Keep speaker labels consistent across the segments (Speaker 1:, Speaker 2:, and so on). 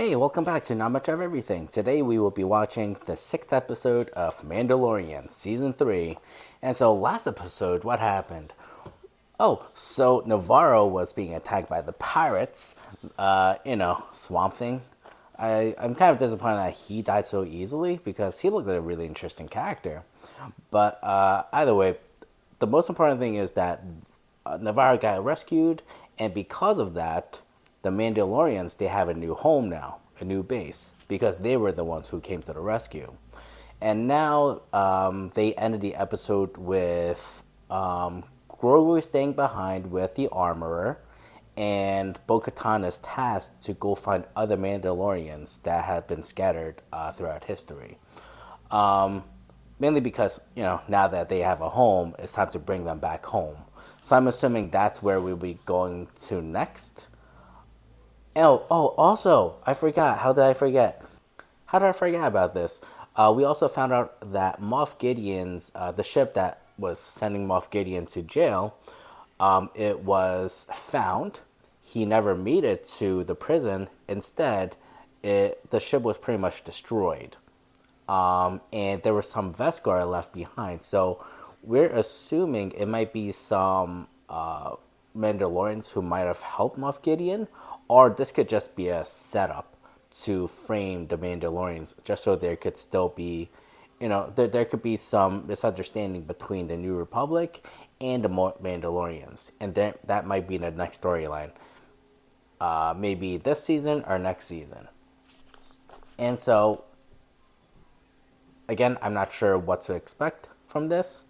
Speaker 1: Hey, welcome back to Not Much of Everything. Today we will be watching the 6th episode of Mandalorian, Season 3. And so last episode, what happened? Oh, so Navarro was being attacked by the pirates, Swamp Thing. I'm kind of disappointed that he died so easily because he looked like a really interesting character. But either way, the most important thing is that Navarro got rescued, and because of that, the Mandalorians, they have a new home now, a new base, because they were the ones who came to the rescue. And now they ended the episode with Grogu staying behind with the armorer, and Bo-Katan is tasked to go find other Mandalorians that have been scattered throughout history. Mainly because, now that they have a home, it's time to bring them back home. So I'm assuming that's where we'll be going to next. Also, I forgot. How did I forget? How did I forget about this? We also found out that Moff Gideon's, the ship that was sending Moff Gideon to jail, it was found. He never made it to the prison. Instead, the ship was pretty much destroyed. And there was some Veskar left behind. So we're assuming it might be some Mandalorians who might have helped Moff Gideon, or this could just be a setup to frame the Mandalorians, just so there could still be, there could be some misunderstanding between the New Republic and the Mandalorians, and that might be the next storyline, maybe this season or next season. And so, again, I'm not sure what to expect from this.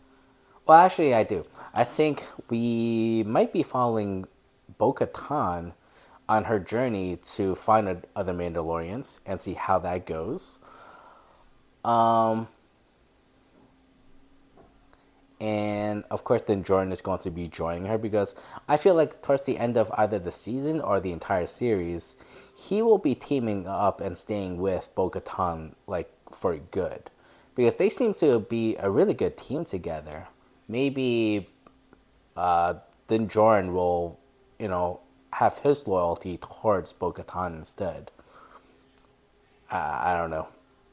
Speaker 1: Well, actually, I do. I think we might be following Bo-Katan on her journey to find other Mandalorians and see how that goes. And of course, then Jordan is going to be joining her, because I feel like towards the end of either the season or the entire series, he will be teaming up and staying with Bo-Katan, for good. Because they seem to be a really good team together. Maybe then Jordan will, have his loyalty towards Bo-Katan instead. I don't know.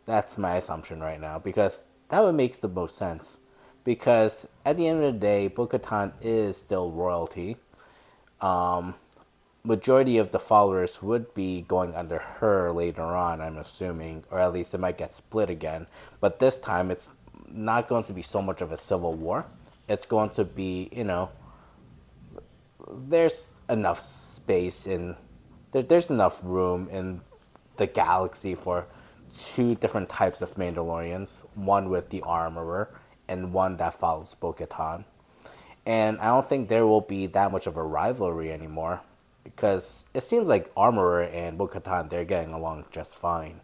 Speaker 1: That's my assumption right now, because that would make the most sense. Because at the end of the day, Bo-Katan is still royalty. Majority of the followers would be going under her later on, I'm assuming, or at least it might get split again. But this time, it's not going to be so much of a civil war. It's going to be, there's enough space and there's enough room in the galaxy for two different types of Mandalorians, one with the armorer and one that follows Bo-Katan. And I don't think there will be that much of a rivalry anymore, because it seems like armorer and Bo-Katan, they're getting along just fine.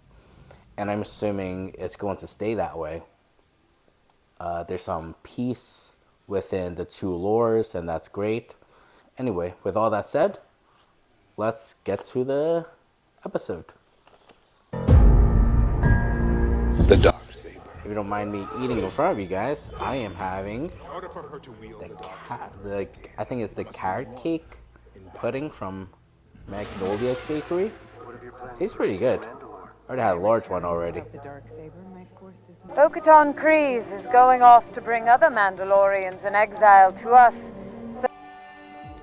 Speaker 1: And I'm assuming it's going to stay that way. There's some peace within the two lores, and that's great. Anyway, with all that said, let's get to the episode.
Speaker 2: The dark saber.
Speaker 1: If you don't mind me eating in front of you guys, I am having I think it's the carrot cake pudding from Magnolia Bakery. Tastes pretty good. I already had a large one already.
Speaker 3: Bo-Katan Kryze is going off to bring other Mandalorians in exile to us.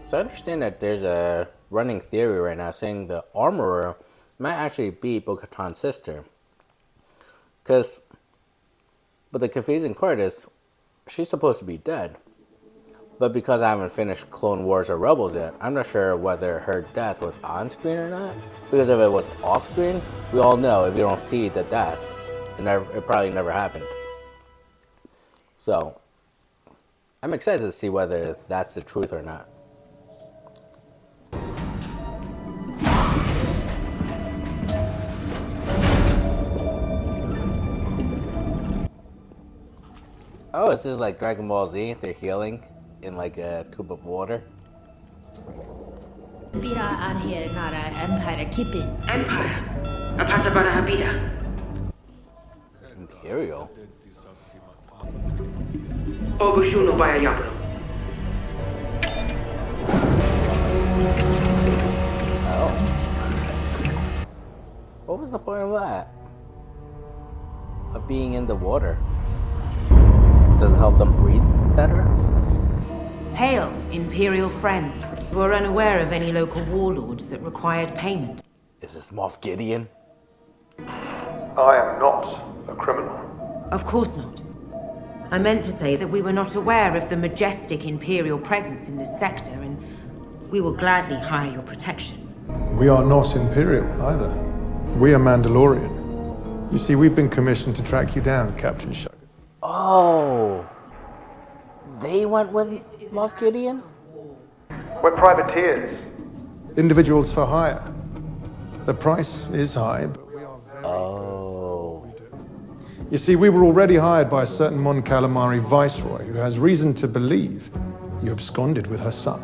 Speaker 1: So I understand that there's a running theory right now saying the armorer might actually be Bo-Katan's sister. But the confusing part is, she's supposed to be dead. But because I haven't finished Clone Wars or Rebels yet, I'm not sure whether her death was on screen or not. Because if it was off screen, we all know if you don't see the death, it probably never happened. So, I'm excited to see whether that's the truth or not. Oh, this is like Dragon Ball Z. They're healing in a tube of water.
Speaker 4: Bira arher nara empire kippin.
Speaker 5: Empire. Apasa bara habita.
Speaker 1: Imperial.
Speaker 5: Obushuno baya yablo.
Speaker 1: Oh. What was the point of that? Of being in the water? Does it help them breathe better?
Speaker 6: Hail, Imperial friends. You are unaware of any local warlords that required payment.
Speaker 1: Is this Moff Gideon?
Speaker 2: I am not a criminal.
Speaker 6: Of course not. I meant to say that we were not aware of the majestic Imperial presence in this sector, and we will gladly hire your protection.
Speaker 7: We are not Imperial either. We are Mandalorian. You see, we've been commissioned to track you down, Captain Shugg.
Speaker 1: Oh, they went with Moff Gideon?
Speaker 2: We're privateers.
Speaker 7: Individuals for hire. The price is high, but we are very
Speaker 1: Oh.
Speaker 7: good at what we do. You see, we were already hired by a certain Mon Calamari viceroy who has reason to believe you absconded with her son.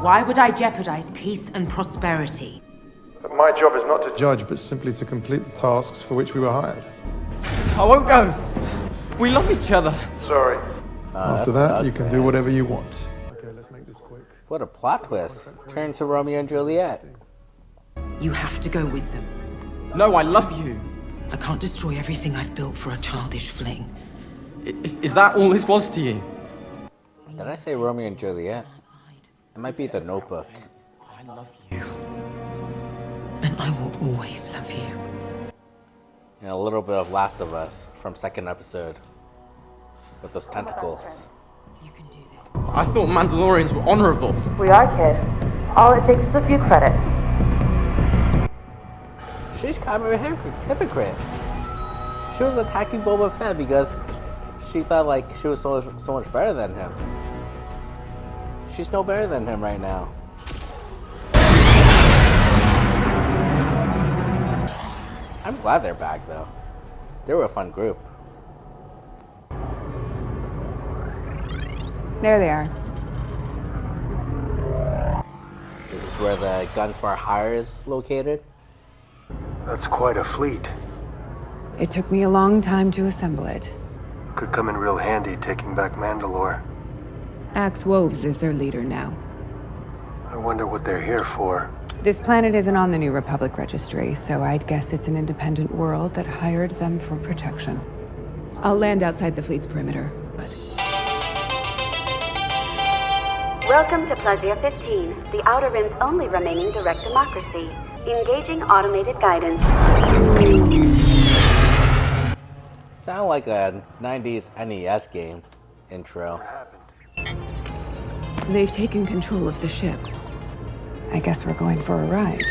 Speaker 6: Why would I jeopardize peace and prosperity?
Speaker 2: But my job is not to
Speaker 7: Judge, but simply to complete the tasks for which we were hired.
Speaker 8: I won't go. We love each other.
Speaker 2: Sorry.
Speaker 7: After that, you can do whatever you want. Okay, let's make this quick.
Speaker 1: What a plot twist. Turn to Romeo and Juliet.
Speaker 6: You have to go with them.
Speaker 8: No, I love you.
Speaker 6: I can't destroy everything I've built for a childish fling.
Speaker 8: Is that all this was to you?
Speaker 1: Did I say Romeo and Juliet? It might be The Notebook.
Speaker 8: I love you.
Speaker 6: And I will always love you.
Speaker 1: And a little bit of Last of Us from second episode. With those tentacles.
Speaker 6: You can do this.
Speaker 8: I thought Mandalorians were honorable.
Speaker 3: We are, kid. All it takes is a few credits.
Speaker 1: She's kind of a hypocrite. She was attacking Boba Fett because she thought like she was so much better than him. She's no better than him right now. I'm glad they're back though. They were a fun group.
Speaker 9: There they are.
Speaker 1: Is this where the Guns for Hire is located?
Speaker 2: That's quite a fleet.
Speaker 9: It took me a long time to assemble it.
Speaker 2: Could come in real handy taking back Mandalore.
Speaker 9: Axe Woves is their leader now.
Speaker 2: I wonder what they're here for.
Speaker 9: This planet isn't on the New Republic registry, so I'd guess it's an independent world that hired them for protection. I'll land outside the fleet's perimeter, but...
Speaker 10: Welcome to Plaisir 15, the Outer Rim's only remaining direct democracy. Engaging automated guidance.
Speaker 1: Sound like a 90s NES game intro.
Speaker 9: They've taken control of the ship. I guess we're going for a ride.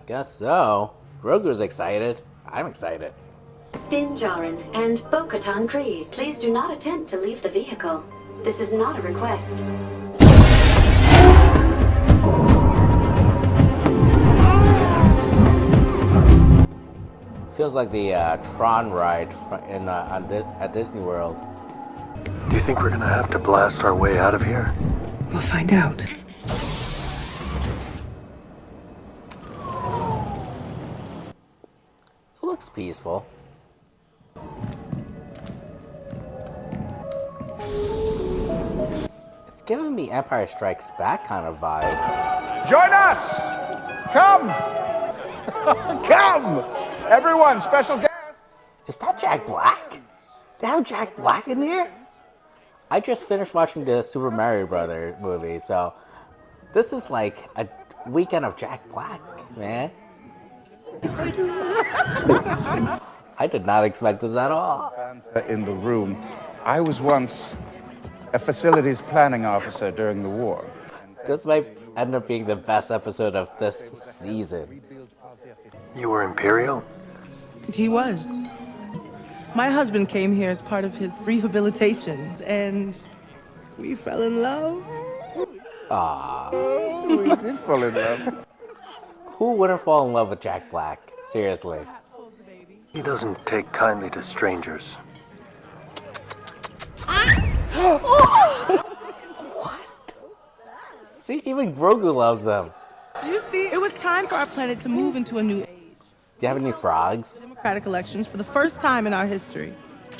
Speaker 1: Guess so. Grogu's excited. I'm excited.
Speaker 10: Din Djarin and Bo-Katan Kryze, please do not attempt to leave the vehicle. This is not a request.
Speaker 1: Feels like the Tron ride at Disney World.
Speaker 2: Do you think we're gonna have to blast our way out of here?
Speaker 9: We'll find out.
Speaker 1: It looks peaceful. It's giving me Empire Strikes Back kind of vibe.
Speaker 11: Join us! Come! Come! Everyone, special guests!
Speaker 1: Is that Jack Black? They have Jack Black in here? I just finished watching the Super Mario Brothers movie, so this is like a weekend of Jack Black, man. I did not expect this at all.
Speaker 11: In the room. I was once a facilities planning officer during the war.
Speaker 1: This might end up being the best episode of this season.
Speaker 2: You were Imperial?
Speaker 12: He was. My husband came here as part of his rehabilitation, and we fell in love.
Speaker 1: Aww.
Speaker 11: We did fall in love.
Speaker 1: Who wouldn't fall in love with Jack Black? Seriously.
Speaker 2: He doesn't take kindly to strangers.
Speaker 1: What? See, even Grogu loves them.
Speaker 12: You see, it was time for our planet to move into a new age.
Speaker 1: Do you have any frogs?
Speaker 12: Democratic elections for the first time in our history.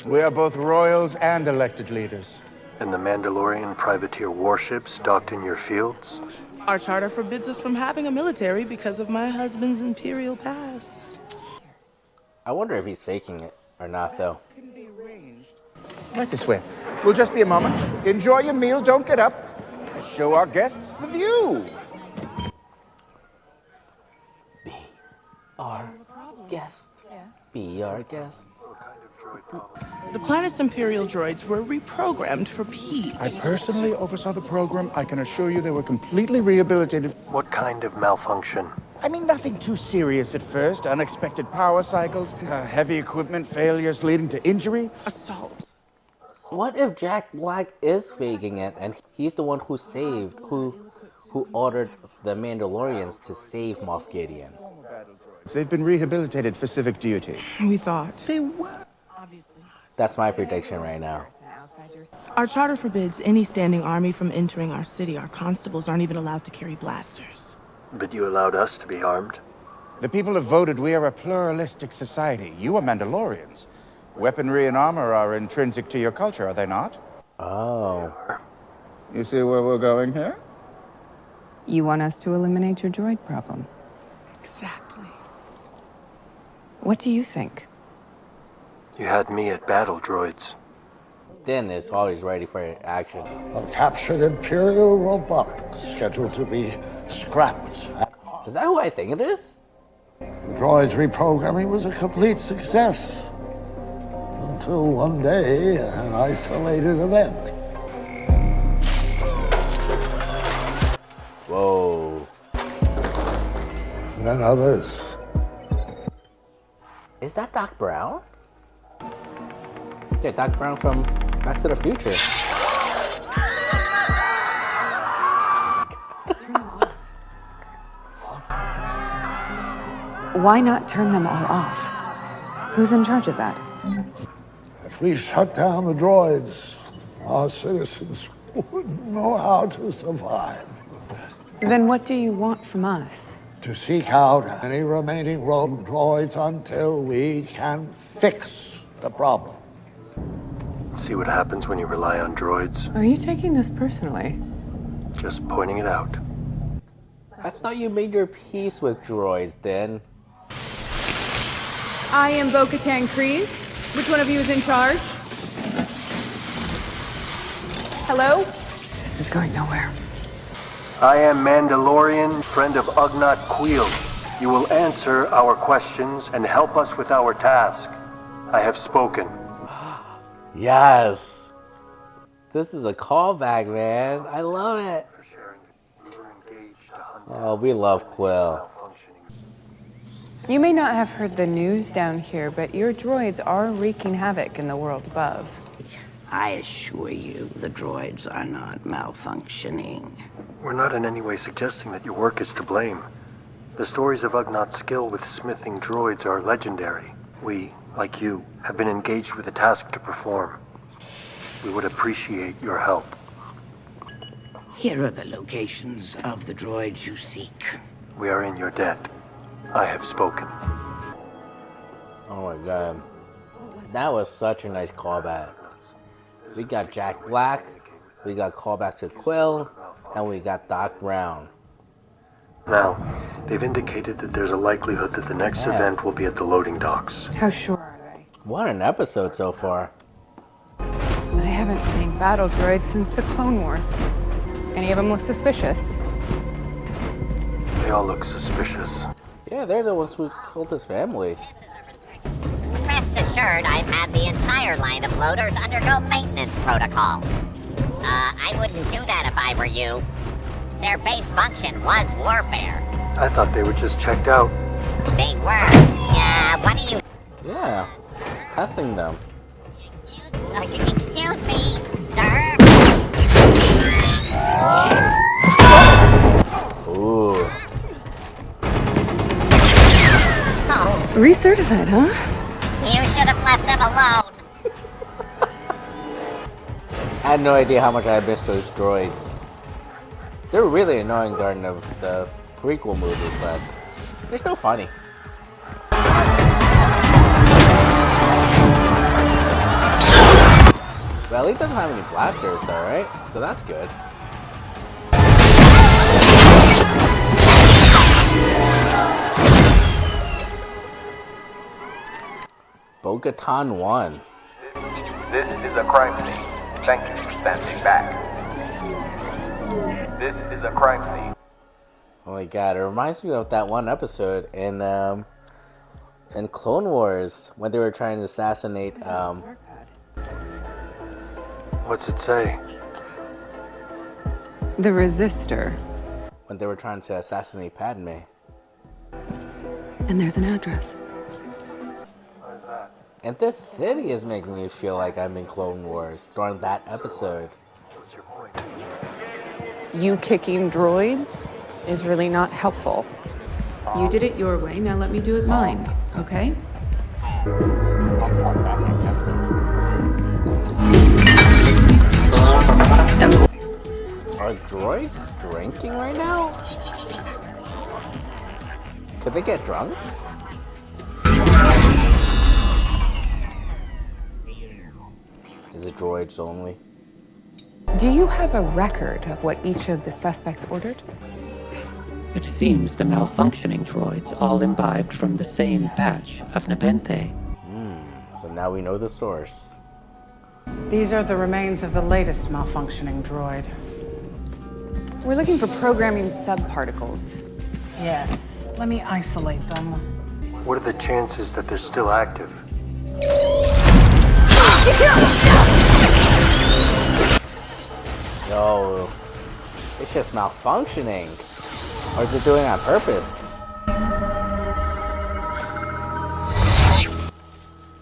Speaker 11: We are both royals and elected leaders.
Speaker 2: And the Mandalorian privateer warships docked in your fields?
Speaker 12: Our charter forbids us from having a military because of my husband's imperial past.
Speaker 1: I wonder if he's faking it or not, though.
Speaker 11: Right this way. We'll just be a moment. Enjoy your meal, don't get up. Show our guests the view.
Speaker 1: Be our guest. Be our guest.
Speaker 12: The planet's imperial droids were reprogrammed for peace.
Speaker 11: I personally oversaw the program. I can assure you they were completely rehabilitated.
Speaker 2: What kind of malfunction?
Speaker 11: I mean, nothing too serious at first. Unexpected power cycles, heavy equipment failures leading to injury.
Speaker 12: Assault.
Speaker 1: What if Jack Black is faking it and he's the one who ordered the Mandalorians to save Moff Gideon?
Speaker 11: They've been rehabilitated for civic duty.
Speaker 12: We thought.
Speaker 11: They were.
Speaker 1: That's my prediction right now.
Speaker 12: Our charter forbids any standing army from entering our city. Our constables aren't even allowed to carry blasters.
Speaker 2: But you allowed us to be armed?
Speaker 11: The people have voted we are a pluralistic society. You are Mandalorians. Weaponry and armor are intrinsic to your culture, are they not?
Speaker 1: Oh.
Speaker 11: You see where we're going here?
Speaker 9: You want us to eliminate your droid problem?
Speaker 12: Exactly.
Speaker 9: What do you think?
Speaker 2: You had me at battle droids.
Speaker 1: Din is always ready for action.
Speaker 13: A captured Imperial robot scheduled to be scrapped.
Speaker 1: Is that who I think it is?
Speaker 13: The droid's reprogramming was a complete success. Until one day, an isolated event.
Speaker 1: Whoa.
Speaker 13: And then others.
Speaker 1: Is that Doc Brown? Yeah, Doc Brown from Back to the Future.
Speaker 9: Why not turn them all off? Who's in charge of that?
Speaker 13: If we shut down the droids, our citizens wouldn't know how to survive.
Speaker 9: Then what do you want from us?
Speaker 13: To seek out any remaining rogue droids until we can fix the problem.
Speaker 2: See what happens when you rely on droids.
Speaker 9: Are you taking this personally?
Speaker 2: Just pointing it out.
Speaker 1: I thought you made your peace with droids, Din.
Speaker 14: I am Bo-Katan Kryze. Which one of you is in charge? Hello?
Speaker 9: This is going nowhere.
Speaker 2: I am Mandalorian, friend of Ugnaught Queel. You will answer our questions and help us with our task. I have spoken.
Speaker 1: Yes! This is a callback, man. I love it. Oh, we love Quill.
Speaker 9: You may not have heard the news down here, but your droids are wreaking havoc in the world above.
Speaker 15: I assure you, the droids are not malfunctioning.
Speaker 2: We're not in any way suggesting that your work is to blame. The stories of Ugnaugh's skill with smithing droids are legendary. We, like you, have been engaged with a task to perform. We would appreciate your help.
Speaker 15: Here are the locations of the droids you seek.
Speaker 2: We are in your debt. I have spoken.
Speaker 1: Oh my god. That was such a nice callback. We got Jack Black, we got callback to Quill, and we got Doc Brown.
Speaker 2: Now, they've indicated that there's a likelihood that the next event will be at the loading docks.
Speaker 9: How sure are they?
Speaker 1: What an episode so far.
Speaker 9: I haven't seen battle droids since the Clone Wars. Any of them look suspicious?
Speaker 2: They all look suspicious.
Speaker 1: Yeah, they're the ones who killed his family.
Speaker 16: Rest assured, I've had the entire line of loaders undergo maintenance protocols. I wouldn't do that if I were you. Their base function was warfare.
Speaker 2: I thought they were just checked out.
Speaker 16: They were. What do you...
Speaker 1: Yeah, he's testing them.
Speaker 16: Excuse me, sir?
Speaker 1: Ooh.
Speaker 16: Oh.
Speaker 9: Recertified, huh?
Speaker 16: You should have left them alone.
Speaker 1: I had no idea how much I missed those droids. They were really annoying during the prequel movies, but they're still funny. Well, he doesn't have any blasters though, right? So that's good. Bo-Katan 1.
Speaker 17: This is a crime scene. Thank you for standing back. This is a crime scene.
Speaker 1: Oh my god, it reminds me of that one episode in Clone Wars when they were trying to assassinate
Speaker 2: What's it say?
Speaker 9: The Resistor.
Speaker 1: when they were trying to assassinate Padme.
Speaker 9: And there's an address.
Speaker 2: What is that?
Speaker 1: And this city is making me feel like I'm in Clone Wars during that episode.
Speaker 2: What's your point?
Speaker 14: You kicking droids is really not helpful.
Speaker 9: You did it your way, now let me do it mine, okay?
Speaker 1: Are droids drinking right now? Could they get drunk? Is it droids only?
Speaker 9: Do you have a record of what each of the suspects ordered?
Speaker 18: It seems the malfunctioning droids all imbibed from the same batch of Nepenthe.
Speaker 1: So now we know the source.
Speaker 19: These are the remains of the latest malfunctioning droid.
Speaker 9: We're looking for programming subparticles.
Speaker 19: Yes, let me isolate them.
Speaker 2: What are the chances that they're still active?
Speaker 1: Yo, it's just malfunctioning. Or is it doing it on purpose?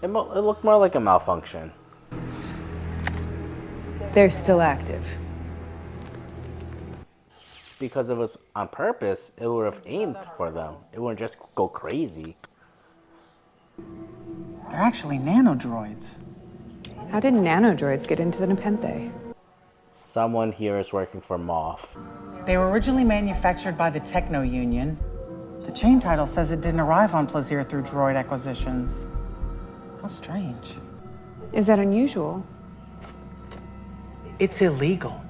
Speaker 1: It looked more like a malfunction.
Speaker 9: They're still active.
Speaker 1: Because if it was on purpose, it would have aimed for them. It wouldn't just go crazy.
Speaker 19: They're actually nanodroids.
Speaker 9: How did nanodroids get into the Nepenthe?
Speaker 1: Someone here is working for Moff.
Speaker 19: They were originally manufactured by the Techno Union. The chain title says it didn't arrive on Plaisir through droid acquisitions. How strange.
Speaker 9: Is that unusual?
Speaker 19: It's illegal.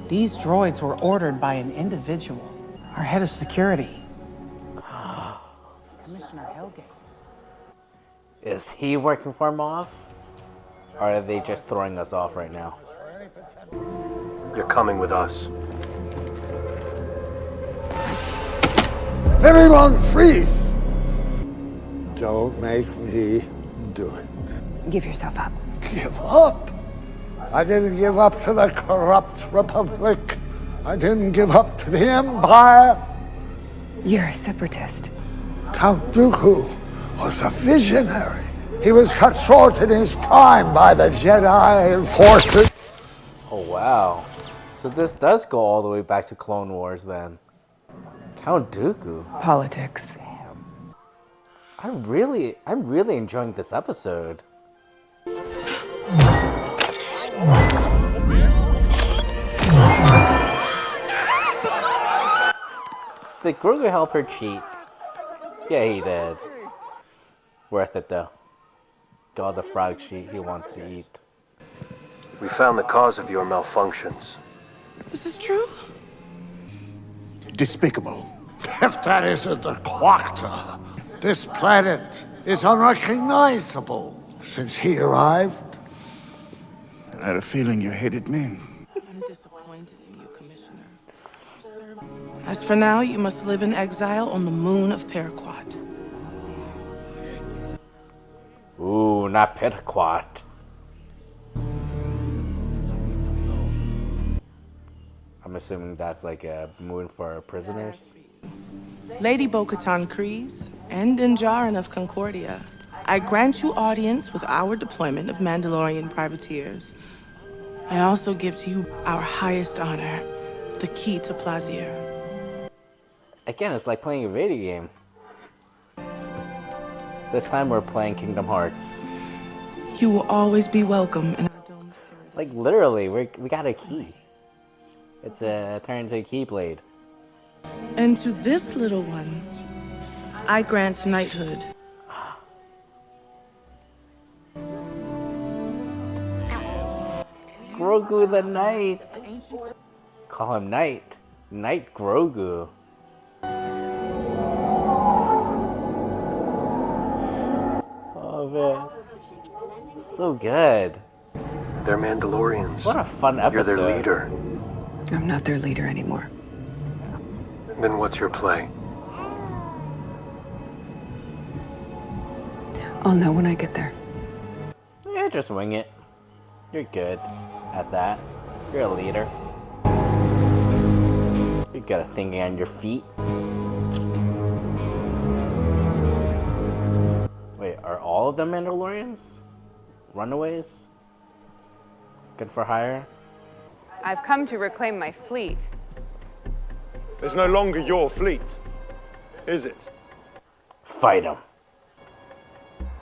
Speaker 19: These droids were ordered by an individual, our head of security. Commissioner Hellgate.
Speaker 1: Is he working for Moff? Or are they just throwing us off right now?
Speaker 2: You're coming with us.
Speaker 13: Everyone freeze! Don't make me do it.
Speaker 9: Give yourself up.
Speaker 13: Give up? I didn't give up to the corrupt Republic. I didn't give up to the Empire.
Speaker 9: You're a separatist.
Speaker 13: Count Dooku was a visionary. He was cut short in his prime by the Jedi forces.
Speaker 1: Oh wow. So this does go all the way back to Clone Wars then. Count Dooku.
Speaker 9: Politics.
Speaker 1: Damn. I'm really enjoying this episode. Did Grogu help her cheat? Yeah, he did. Worth it though. Got all the frog sheet he wants to eat.
Speaker 2: We found the cause of your malfunctions.
Speaker 12: Is this true?
Speaker 13: Despicable. If that isn't a quacta, this planet is unrecognizable since he arrived.
Speaker 11: I had a feeling you hated me.
Speaker 12: I'm disappointed in you, Commissioner. As for now, you must live in exile on the moon of Paraquat.
Speaker 1: Ooh, not Pitaquat. I'm assuming that's like a moon for prisoners.
Speaker 12: Lady Bo-Katan Kryze and Dinjarin of Concordia, I grant you audience with our deployment of Mandalorian privateers. I also give to you our highest honor, the key to Plaisir.
Speaker 1: Again, it's like playing a video game. This time we're playing Kingdom Hearts.
Speaker 12: You will always be welcome in our domed paradise.
Speaker 1: Like literally, we got a key. It's turned into a keyblade.
Speaker 12: And to this little one, I grant knighthood.
Speaker 1: Grogu the Knight. Call him Knight. Knight Grogu. Oh man. So good.
Speaker 2: They're Mandalorians.
Speaker 1: What a fun episode.
Speaker 2: You're their leader.
Speaker 9: I'm not their leader anymore.
Speaker 2: Then what's your play?
Speaker 9: I'll know when I get there.
Speaker 1: Yeah, just wing it. You're good at that. You're a leader. You're good at thinking on your feet. Wait, are all of them Mandalorians? Runaways? Good for hire?
Speaker 14: I've come to reclaim my fleet.
Speaker 7: It's no longer your fleet, is it?
Speaker 1: Fight him.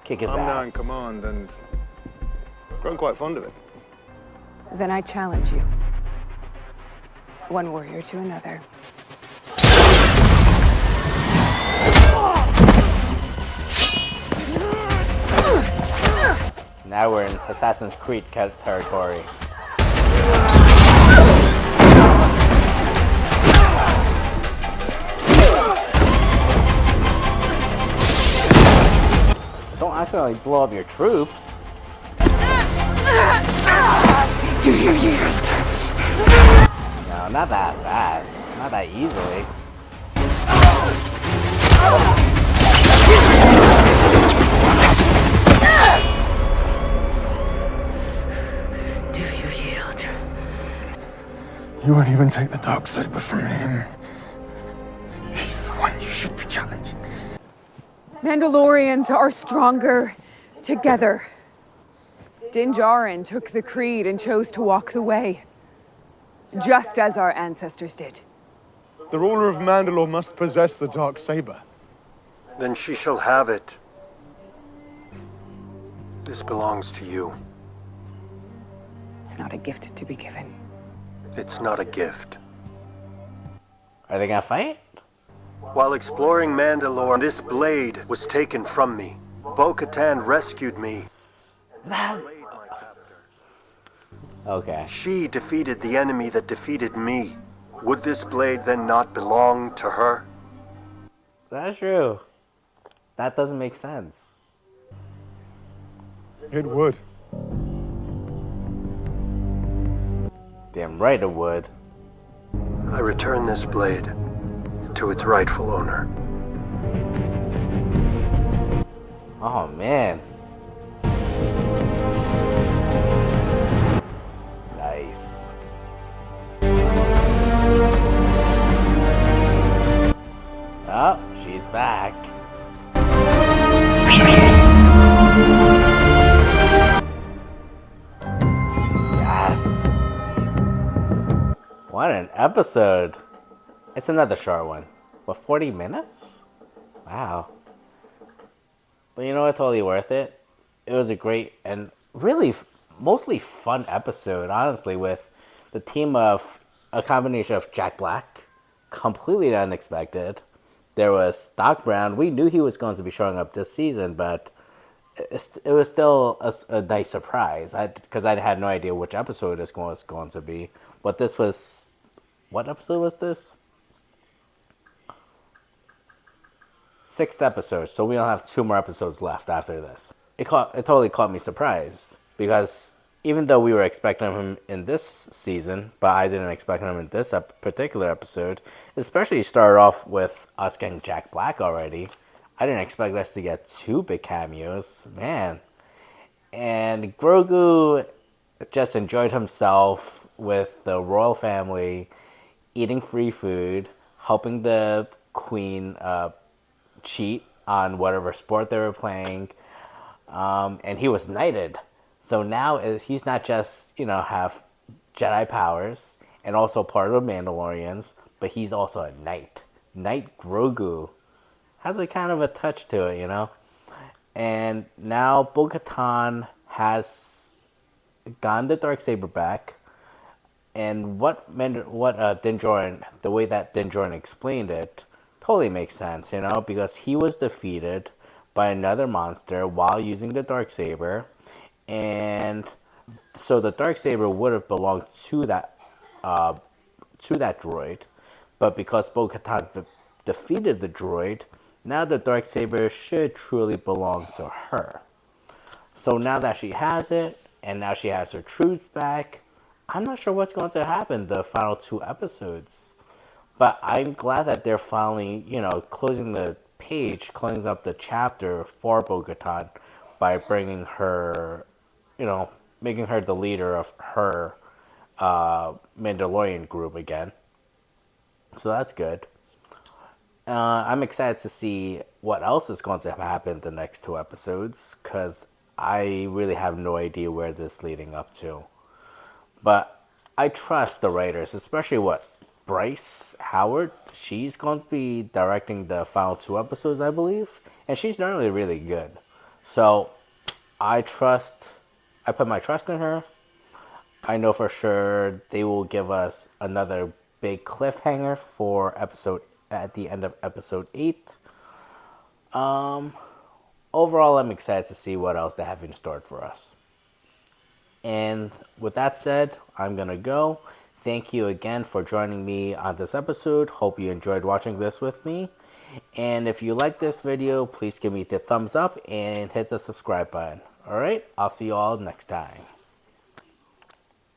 Speaker 1: Kick his
Speaker 7: I'm now in
Speaker 1: ass.
Speaker 7: command and grown quite fond of it.
Speaker 9: Then I challenge you. One warrior to another.
Speaker 1: Now we're in Assassin's Creed territory. Don't accidentally blow up your troops.
Speaker 4: Do you yield?
Speaker 1: No, not that fast. Not that easily.
Speaker 15: Do you yield?
Speaker 7: You won't even take the Darksaber from him. He's the one you should be challenging.
Speaker 14: Mandalorians are stronger together. Din Djarin took the creed and chose to walk the way, just as our ancestors did.
Speaker 7: The ruler of Mandalore must possess the Darksaber.
Speaker 2: Then she shall have it. This belongs to you.
Speaker 9: It's not a gift to be given.
Speaker 2: It's not a gift.
Speaker 1: Are they gonna fight?
Speaker 2: While exploring Mandalore, this blade was taken from me. Bo-Katan rescued me.
Speaker 1: Okay.
Speaker 2: She defeated the enemy that defeated me. Would this blade then not belong to her?
Speaker 1: That's true. That doesn't make sense.
Speaker 7: It would.
Speaker 1: Damn right it would.
Speaker 2: I return this blade to its rightful owner.
Speaker 1: Oh man. Nice. Oh, she's back. Yes. What an episode. It's another short one. What, 40 minutes? Wow. But you know what? Totally worth it. It was a great and really mostly fun episode, honestly, with the team of a combination of Jack Black, completely unexpected. There was Doc Brown. We knew he was going to be showing up this season, but it was still a nice surprise because I had no idea which episode it was going to be. But this was... What episode was this? 6th episode, so we only have 2 more episodes left after this. It totally caught me surprised, because even though we were expecting him in this season, but I didn't expect him in this particular episode, especially started off with us getting Jack Black already. I didn't expect us to get 2 big cameos, man. And Grogu just enjoyed himself with the royal family, eating free food, helping the queen cheat on whatever sport they were playing, and he was knighted. So now he's not just, have Jedi powers and also part of the Mandalorians, but he's also a knight. Knight Grogu has a kind of a touch to it, And now Bo-Katan has gotten the Darksaber back, and what Din Djarin, the way that Din Djarin explained it, totally makes sense, because he was defeated by another monster while using the Darksaber, and so the Darksaber would have belonged to that droid, but because Bo-Katan defeated the droid, now the Darksaber should truly belong to her. So now that she has it, and now she has her truth back, I'm not sure what's going to happen the final 2 episodes. But I'm glad that they're finally, closing the page, closing up the chapter for Bo-Katan by bringing her, making her the leader of her Mandalorian group again. So that's good. I'm excited to see what else is going to happen in the next 2 episodes, because I really have no idea where this is leading up to. But I trust the writers, especially Bryce Howard. She's going to be directing the final 2 episodes, I believe. And she's normally really good. So I put my trust in her. I know for sure they will give us another big cliffhanger at the end of episode 8. Overall, I'm excited to see what else they have in store for us. And with that said, I'm going to go. Thank you again for joining me on this episode. Hope you enjoyed watching this with me. And if you like this video, please give me the thumbs up and hit the subscribe button. Alright, I'll see you all next time.